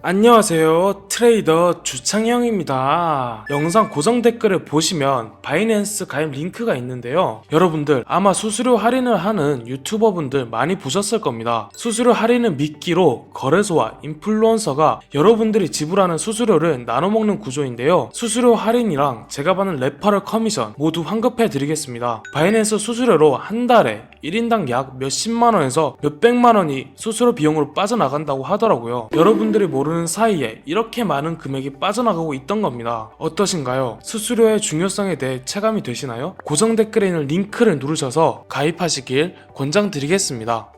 안녕하세요. 트레이더 주창형입니다. 영상 고정 댓글을 보시면 바이낸스 가입 링크가 있는데요. 여러분들 아마 수수료 할인을 하는 유튜버분들 많이 보셨을 겁니다. 수수료 할인은 미끼로 거래소와 인플루언서가 여러분들이 지불하는 수수료를 나눠먹는 구조인데요. 수수료 할인이랑 제가 받는 레퍼럴 커미션 모두 환급해 드리겠습니다. 바이낸스 수수료로 한 달에 1인당 약 몇십만원에서 몇백만원이 수수료 비용으로 빠져나간다고 하더라고요. 여러분들이 모르는 사이에 이렇게 많은 금액이 빠져나가고 있던 겁니다. 어떠신가요? 수수료의 중요성에 대해 체감이 되시나요? 고정 댓글에 있는 링크를 누르셔서 가입하시길 권장드리겠습니다.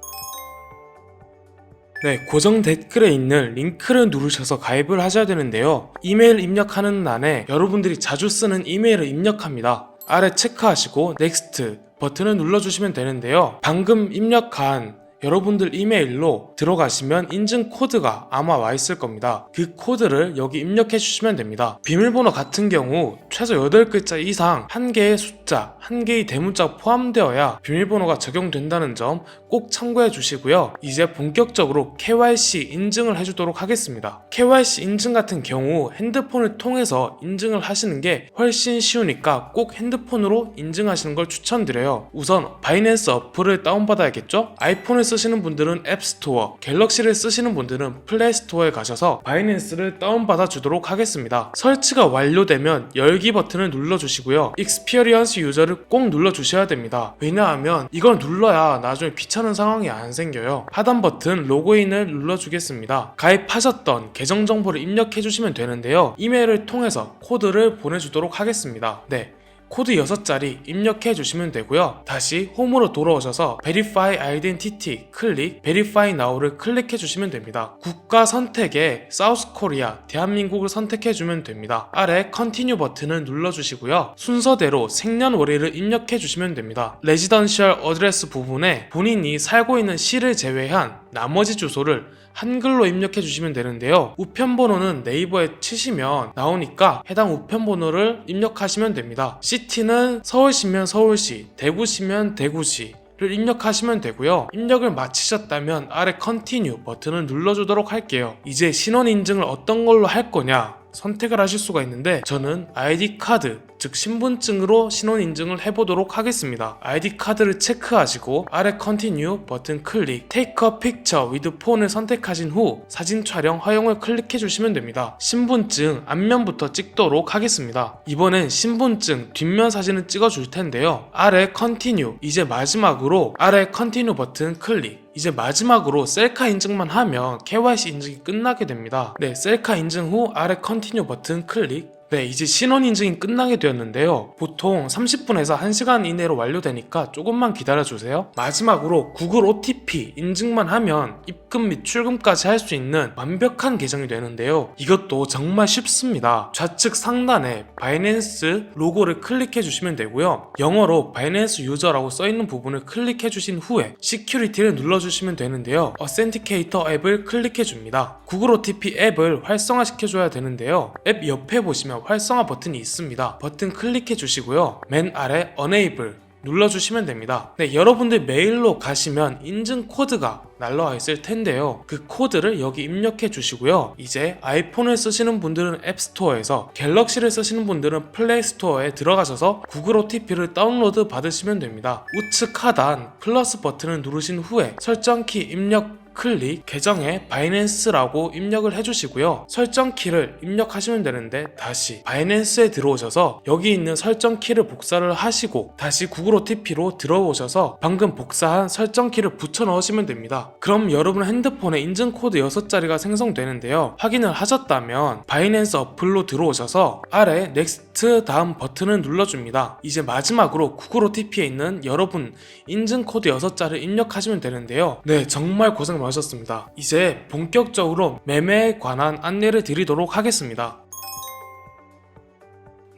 네, 고정 댓글에 있는 링크를 누르셔서 가입을 하셔야 되는데요. 이메일 입력하는欄에 여러분들이 자주 쓰는 이메일을 입력합니다. 아래 체크하시고 넥스트 버튼을 눌러주시면 되는데요. 방금 입력한 여러분들 이메일로 들어가시면 인증 코드가 아마 와 있을 겁니다. 그 코드를 여기 입력해 주시면 됩니다. 비밀번호 같은 경우 최소 8글자 이상 한 개의 숫자, 한 개의 대문자가 포함되어야 비밀번호가 적용된다는 점 꼭 참고해 주시고요. 이제 본격적으로 KYC 인증을 해주도록 하겠습니다. KYC 인증 같은 경우 핸드폰을 통해서 인증을 하시는 게 훨씬 쉬우니까 꼭 핸드폰으로 인증하시는 걸 추천드려요. 우선 바이낸스 어플을 다운받아야겠죠? 아이폰을 쓰시는 분들은 앱스토어, 갤럭시를 쓰시는 분들은 플레이스토어에 가셔서 바이낸스를 다운받아 주도록 하겠습니다. 설치가 완료되면 열기 버튼을 눌러주시고요. 익스피리언스 유저를 꼭 눌러주셔야 됩니다. 왜냐하면 이걸 눌러야 나중에 귀찮은 상황이 안 생겨요. 하단 버튼 로그인을 눌러주겠습니다. 가입하셨던 계정 정보를 입력해 주시면 되는데요. 이메일을 통해서 코드를 보내주도록 하겠습니다. 네, 코드 6자리 입력해 주시면 되고요. 다시 홈으로 돌아오셔서 Verify Identity 클릭, Verify Now를 클릭해 주시면 됩니다. 국가 선택에 사우스 코리아, 대한민국을 선택해 주면 됩니다. 아래 Continue 버튼을 눌러 주시고요. 순서대로 생년월일을 입력해 주시면 됩니다. 레지던셜 어드레스 부분에 본인이 살고 있는 시를 제외한 나머지 주소를 한글로 입력해 주시면 되는데요. 우편번호는 네이버에 치시면 나오니까 해당 우편번호를 입력하시면 됩니다. 시티는 서울시면 서울시, 대구시면 대구시 를 입력하시면 되고요. 입력을 마치셨다면 아래 Continue 버튼을 눌러주도록 할게요. 이제 신원 인증을 어떤 걸로 할 거냐 선택을 하실 수가 있는데 저는 ID 카드, 즉 신분증으로 신원 인증을 해보도록 하겠습니다. ID 카드를 체크하시고 아래 Continue 버튼 클릭, Take a picture with phone을 선택하신 후 사진 촬영 허용을 클릭해 주시면 됩니다. 신분증 앞면부터 찍도록 하겠습니다. 이번엔 신분증 뒷면 사진을 찍어 줄 텐데요. 아래 Continue, 이제 마지막으로 아래 Continue 버튼 클릭, 이제 마지막으로 셀카 인증만 하면 KYC 인증이 끝나게 됩니다. 네, 셀카 인증 후 아래 Continue 버튼 클릭. 네, 이제 신원 인증이 끝나게 되었는데요. 보통 30분에서 1시간 이내로 완료되니까 조금만 기다려주세요. 마지막으로 구글 OTP 인증만 하면 입금 및 출금까지 할 수 있는 완벽한 계정이 되는데요. 이것도 정말 쉽습니다. 좌측 상단에 바이낸스 로고를 클릭해 주시면 되고요. 영어로 바이낸스 유저라고 써있는 부분을 클릭해 주신 후에 시큐리티를 눌러주시면 되는데요. 어센티케이터 앱을 클릭해 줍니다. 구글 OTP 앱을 활성화시켜 줘야 되는데요. 앱 옆에 보시면 활성화 버튼이 있습니다. 버튼 클릭해 주시고요. 맨 아래 Enable 눌러주시면 됩니다. 네, 여러분들 메일로 가시면 인증 코드가 날라와 있을 텐데요. 그 코드를 여기 입력해 주시고요. 이제 아이폰을 쓰시는 분들은 앱스토어에서, 갤럭시를 쓰시는 분들은 플레이스토어에 들어가셔서 구글 OTP를 다운로드 받으시면 됩니다. 우측 하단 플러스 버튼을 누르신 후에 설정키 입력 클릭, 계정에 바이낸스라고 입력을 해주시고요. 설정키를 입력하시면 되는데 다시 바이낸스에 들어오셔서 여기 있는 설정키를 복사를 하시고 다시 구글 OTP로 들어오셔서 방금 복사한 설정키를 붙여 넣으시면 됩니다. 그럼 여러분 핸드폰에 인증코드 6자리가 생성되는데요. 확인을 하셨다면 바이낸스 어플로 들어오셔서 아래 넥스트 다음 버튼을 눌러줍니다. 이제 마지막으로 구글 OTP에 있는 여러분 인증코드 6자리를 입력하시면 되는데요. 네, 정말 고생 많으셨습니다. 이제 본격적으로 매매에 관한 안내를 드리도록 하겠습니다.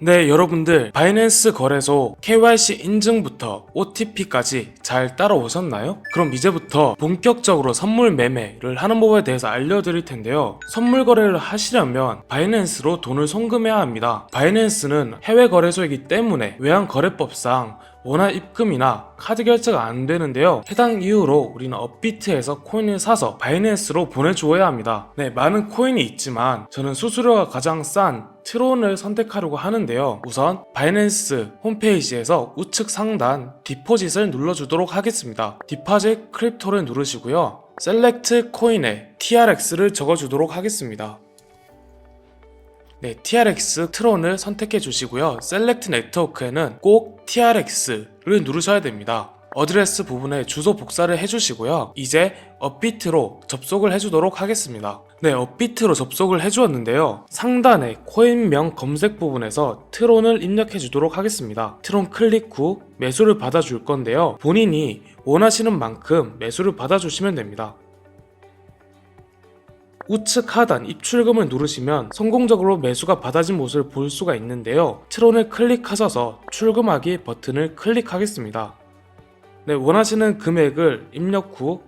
네, 여러분들 바이낸스 거래소 KYC 인증부터 OTP까지 잘 따라오셨나요? 그럼 이제부터 본격적으로 선물 매매를 하는 법에 대해서 알려드릴 텐데요. 선물 거래를 하시려면 바이낸스로 돈을 송금해야 합니다. 바이낸스는 해외 거래소이기 때문에 외환 거래법상 원화 입금이나 카드 결제가 안 되는데요. 해당 이유로 우리는 업비트에서 코인을 사서 바이낸스로 보내주어야 합니다. 네, 많은 코인이 있지만 저는 수수료가 가장 싼 트론을 선택하려고 하는데요. 우선 바이낸스 홈페이지에서 우측 상단 디포짓을 눌러주도록 하겠습니다. 디포짓 크립토를 누르시고요. 셀렉트 코인에 TRX를 적어주도록 하겠습니다. 네, TRX 트론을 선택해 주시고요. 셀렉트 네트워크에는 꼭 TRX를 누르셔야 됩니다. 어드레스 부분에 주소 복사를 해주시고요. 이제 업비트로 접속을 해주도록 하겠습니다. 네, 업비트로 접속을 해주었는데요. 상단의 코인명 검색 부분에서 트론을 입력해 주도록 하겠습니다. 트론 클릭 후 매수를 받아줄 건데요. 본인이 원하시는 만큼 매수를 받아주시면 됩니다. 우측 하단 입출금을 누르시면 성공적으로 매수가 받아진 모습을 볼 수가 있는데요. 트론을 클릭하셔서 출금하기 버튼을 클릭하겠습니다. 네, 원하시는 금액을 입력 후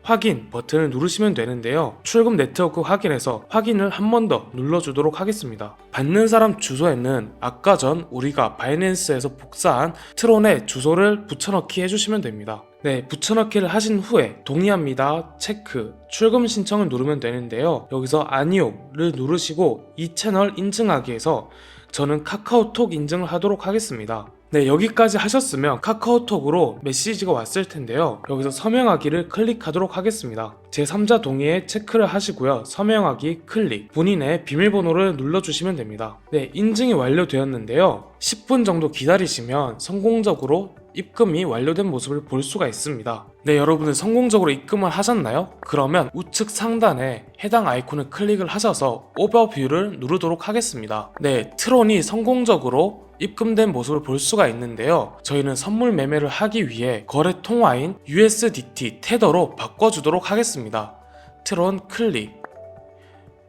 확인 버튼을 누르시면 되는데요. 출금 네트워크 확인해서 확인을 한 번 더 눌러주도록 하겠습니다. 받는 사람 주소에는 아까 전 우리가 바이낸스에서 복사한 트론의 주소를 붙여넣기 해주시면 됩니다. 네, 붙여넣기를 하신 후에 동의합니다 체크 출금 신청을 누르면 되는데요. 여기서 아니요를 누르시고 이 채널 인증하기에서 저는 카카오톡 인증을 하도록 하겠습니다. 네, 여기까지 하셨으면 카카오톡으로 메시지가 왔을 텐데요. 여기서 서명하기를 클릭하도록 하겠습니다. 제3자 동의에 체크를 하시고요. 서명하기 클릭, 본인의 비밀번호를 눌러주시면 됩니다. 네, 인증이 완료되었는데요. 10분 정도 기다리시면 성공적으로 입금이 완료된 모습을 볼 수가 있습니다. 네, 여러분은 성공적으로 입금을 하셨나요? 그러면 우측 상단에 해당 아이콘을 클릭을 하셔서 오버뷰를 누르도록 하겠습니다. 네, 트론이 성공적으로 입금된 모습을 볼 수가 있는데요. 저희는 선물 매매를 하기 위해 거래 통화인 USDT 테더로 바꿔주도록 하겠습니다. 트론 클릭,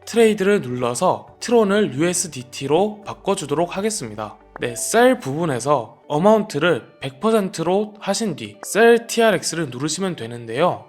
트레이드를 눌러서 트론을 USDT로 바꿔주도록 하겠습니다. 네, 셀 부분에서 어마운트를 100%로 하신 뒤 셀 TRX를 누르시면 되는데요.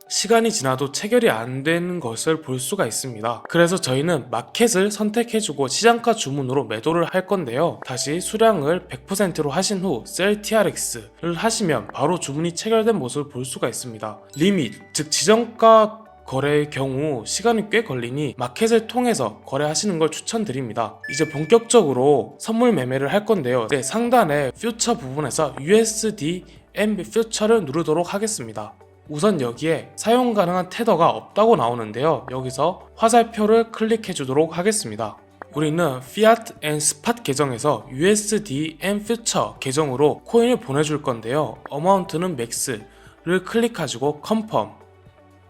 시간이 지나도 체결이 안 되는 것을 볼 수가 있습니다. 그래서 저희는 마켓을 선택해주고 시장가 주문으로 매도를 할 건데요. 다시 수량을 100%로 하신 후 셀 TRX를 하시면 바로 주문이 체결된 모습을 볼 수가 있습니다. 리밋, 즉 지정가 거래의 경우 시간이 꽤 걸리니 마켓을 통해서 거래하시는 걸 추천드립니다. 이제 본격적으로 선물 매매를 할 건데요. 네, 상단의 퓨처 부분에서 USD M 퓨처를 누르도록 하겠습니다. 우선 여기에 사용 가능한 테더가 없다고 나오는데요. 여기서 화살표를 클릭해 주도록 하겠습니다. 우리는 Fiat and Spot 계정에서 USD M 퓨처 계정으로 코인을 보내줄 건데요. 어마운트는 맥스를 클릭하시고 컨펌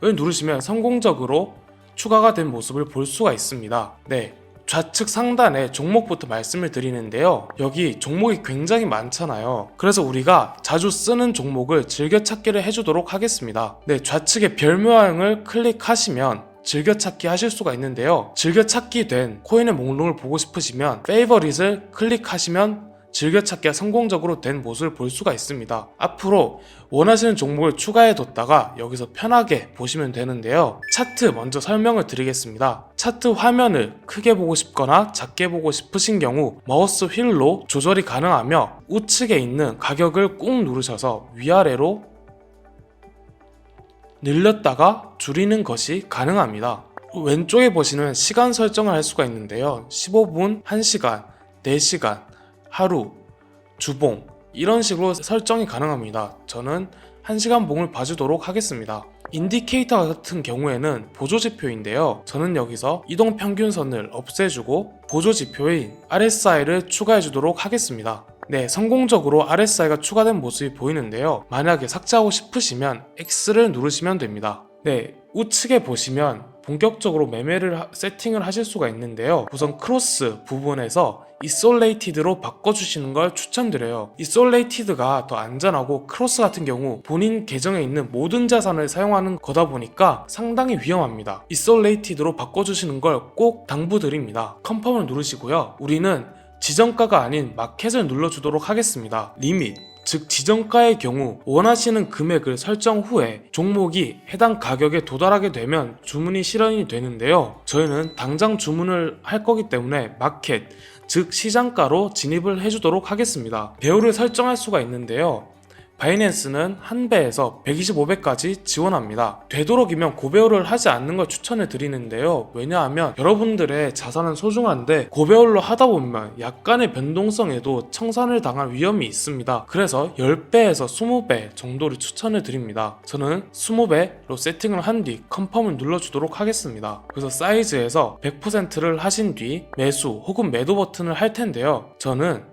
을 누르시면 성공적으로 추가가 된 모습을 볼 수가 있습니다. 네, 좌측 상단에 종목부터 말씀을 드리는데요. 여기 종목이 굉장히 많잖아요. 그래서 우리가 자주 쓰는 종목을 즐겨찾기를 해주도록 하겠습니다. 네, 좌측에 별 모양을 클릭하시면 즐겨찾기 하실 수가 있는데요. 즐겨찾기 된 코인의 목록을 보고 싶으시면 페이버릿을 클릭하시면 즐겨찾기가 성공적으로 된 모습을 볼 수가 있습니다. 앞으로 원하시는 종목을 추가해뒀다가 여기서 편하게 보시면 되는데요. 차트 먼저 설명을 드리겠습니다. 차트 화면을 크게 보고 싶거나 작게 보고 싶으신 경우 마우스 휠로 조절이 가능하며 우측에 있는 가격을 꾹 누르셔서 위아래로 늘렸다가 줄이는 것이 가능합니다. 왼쪽에 보시면 시간 설정을 할 수가 있는데요. 15분, 1시간, 4시간, 하루, 주봉 이런 식으로 설정이 가능합니다. 저는 1시간 봉을 봐주도록 하겠습니다. 인디케이터 같은 경우에는 보조지표인데요. 저는 여기서 이동평균선을 없애주고 보조지표인 RSI를 추가해주도록 하겠습니다. 네, 성공적으로 RSI가 추가된 모습이 보이는데요. 만약에 삭제하고 싶으시면 X를 누르시면 됩니다. 네, 우측에 보시면 본격적으로 매매를 세팅을 하실 수가 있는데요. 우선 크로스 부분에서 이솔레이티드로 바꿔주시는 걸 추천드려요. 이솔레이티드가 더 안전하고 크로스 같은 경우 본인 계정에 있는 모든 자산을 사용하는 거다 보니까 상당히 위험합니다. 이솔레이티드로 바꿔주시는 걸 꼭 당부드립니다. 컨펌을 누르시고요. 우리는 지정가가 아닌 마켓을 눌러주도록 하겠습니다. 리밋, 즉 지정가의 경우 원하시는 금액을 설정 후에 종목이 해당 가격에 도달하게 되면 주문이 실현이 되는데요. 저희는 당장 주문을 할 거기 때문에 마켓, 즉 시장가로 진입을 해주도록 하겠습니다. 배율을 설정할 수가 있는데요. 바이낸스는 1배에서 125배까지 지원합니다. 되도록이면 고배율을 하지 않는 걸 추천해 드리는데요. 왜냐하면 여러분들의 자산은 소중한데 고배율로 하다 보면 약간의 변동성에도 청산을 당할 위험이 있습니다. 그래서 10배에서 20배 정도를 추천해 드립니다. 저는 20배로 세팅을 한 뒤 컨펌을 눌러주도록 하겠습니다. 그래서 사이즈에서 100%를 하신 뒤 매수 혹은 매도 버튼을 할 텐데요. 저는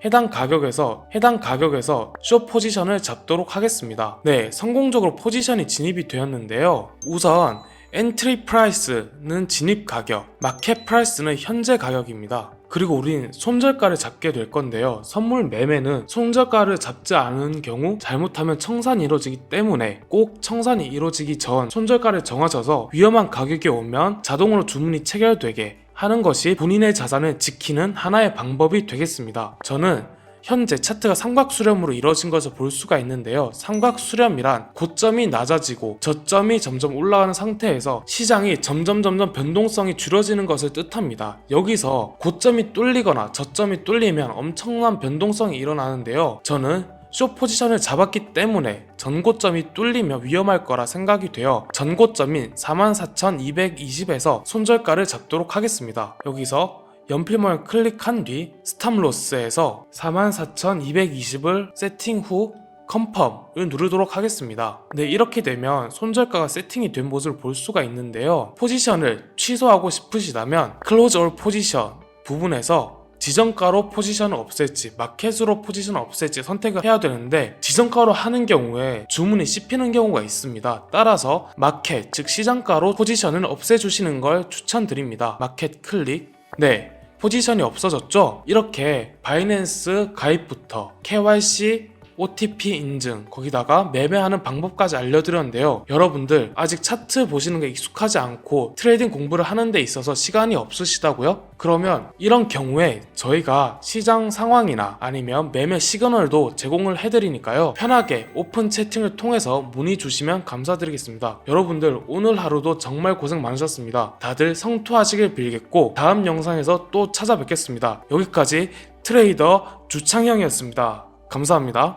해당 가격에서 숏 포지션을 잡도록 하겠습니다. 네, 성공적으로 포지션이 진입이 되었는데요. 우선 엔트리 프라이스는 진입 가격, 마켓 프라이스는 현재 가격입니다. 그리고 우린 손절가를 잡게 될 건데요. 선물 매매는 손절가를 잡지 않은 경우 잘못하면 청산이 이루어지기 때문에 꼭 청산이 이루어지기 전 손절가를 정하셔서 위험한 가격이 오면 자동으로 주문이 체결되게 하는 것이 본인의 자산을 지키는 하나의 방법이 되겠습니다. 저는 현재 차트가 삼각수렴으로 이루어진 것을 볼 수가 있는데요. 삼각수렴이란 고점이 낮아지고 저점이 점점 올라가는 상태에서 시장이 점점 변동성이 줄어지는 것을 뜻합니다. 여기서 고점이 뚫리거나 저점이 뚫리면 엄청난 변동성이 일어나는데요. 저는 숏 포지션을 잡았기 때문에 전고점이 뚫리면 위험할 거라 생각이 되어 전고점인 44,220에서 손절가를 잡도록 하겠습니다. 여기서 연필모를 클릭한 뒤 스탑로스에서 44,220을 세팅 후 컨펌을 누르도록 하겠습니다. 네, 이렇게 되면 손절가가 세팅이 된 모습을 볼 수가 있는데요. 포지션을 취소하고 싶으시다면 클로즈 올 포지션 부분에서 지정가로 포지션을 없앨지 마켓으로 포지션을 없앨지 선택을 해야 되는데 지정가로 하는 경우에 주문이 씹히는 경우가 있습니다. 따라서 마켓 즉 시장가로 포지션을 없애주시는 걸 추천드립니다. 마켓 클릭. 네, 포지션이 없어졌죠? 이렇게 바이낸스 가입부터 KYC OTP 인증, 거기다가 매매하는 방법까지 알려드렸는데요. 여러분들 아직 차트 보시는 게 익숙하지 않고 트레이딩 공부를 하는 데 있어서 시간이 없으시다고요? 그러면 이런 경우에 저희가 시장 상황이나 아니면 매매 시그널도 제공을 해드리니까요. 편하게 오픈 채팅을 통해서 문의 주시면 감사드리겠습니다. 여러분들 오늘 하루도 정말 고생 많으셨습니다. 다들 성투하시길 빌겠고 다음 영상에서 또 찾아뵙겠습니다. 여기까지 트레이더 주창형이었습니다. 감사합니다.